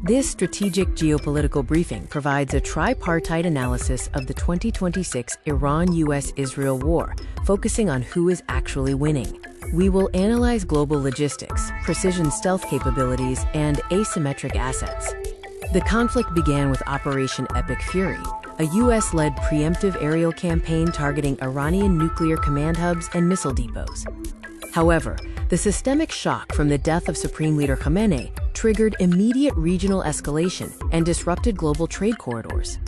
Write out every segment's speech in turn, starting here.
This strategic geopolitical briefing provides a tripartite analysis of the 2026 Iran-US-Israel war, focusing on who is actually winning. We will analyze global logistics, precision stealth capabilities, and asymmetric assets. The conflict began with Operation Epic Fury, a US-led preemptive aerial campaign targeting Iranian nuclear command hubs and missile depots. However, the systemic shock from the death of Supreme Leader Khamenei triggered immediate regional escalation and disrupted global trade corridors.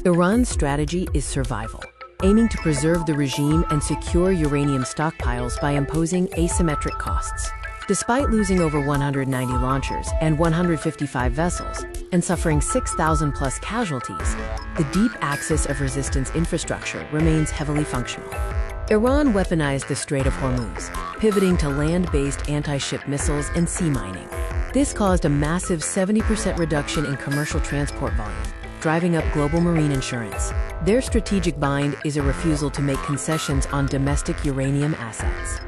Iran's strategy is survival, aiming to preserve the regime and secure uranium stockpiles by imposing asymmetric costs. Despite losing over 190 launchers and 155 vessels, and suffering 6,000+ casualties, the deep axis of resistance infrastructure remains heavily functional. Iran weaponized the Strait of Hormuz, pivoting to land-based anti-ship missiles and sea mining. This caused a massive 70% reduction in commercial transport volume, driving up global marine insurance. Their strategic bind is a refusal to make concessions on domestic uranium assets.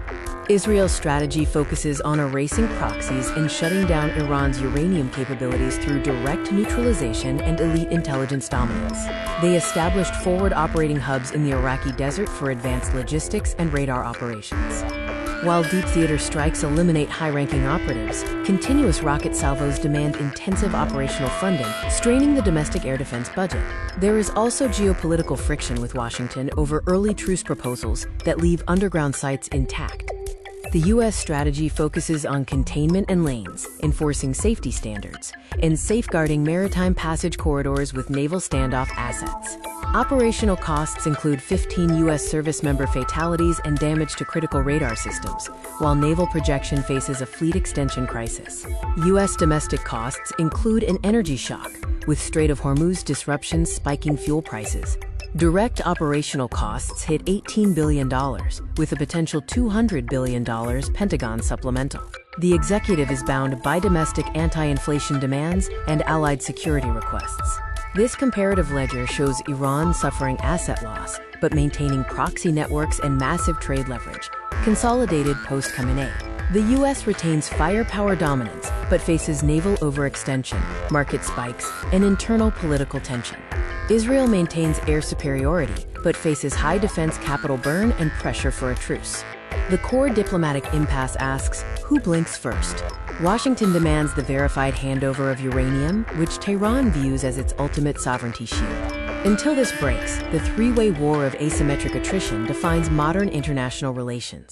Israel's strategy focuses on erasing proxies and shutting down Iran's uranium capabilities through direct neutralization and elite intelligence dominance. They established forward operating hubs in the Iraqi desert for advanced logistics and radar operations. While deep theater strikes eliminate high-ranking operatives, continuous rocket salvos demand intensive operational funding, straining the domestic air defense budget. There is also geopolitical friction with Washington over early truce proposals that leave underground sites intact. The U.S. strategy focuses on containment and lanes, enforcing safety standards, and safeguarding maritime passage corridors with naval standoff assets. Operational costs include 15 U.S. service member fatalities and damage to critical radar systems, while naval projection faces a fleet extension crisis. U.S. domestic costs include an energy shock, with Strait of Hormuz disruptions spiking fuel prices. Direct operational costs hit $18 billion, with a potential $200 billion Pentagon supplemental. The executive is bound by domestic anti-inflation demands and allied security requests. This comparative ledger shows Iran suffering asset loss, but maintaining proxy networks and massive trade leverage, consolidated post-Khamenei. The U.S. retains firepower dominance, but faces naval overextension, market spikes, and internal political tension. Israel maintains air superiority, but faces high defense capital burn and pressure for a truce. The core diplomatic impasse asks, who blinks first? Washington demands the verified handover of uranium, which Tehran views as its ultimate sovereignty shield. Until this breaks, the three-way war of asymmetric attrition defines modern international relations.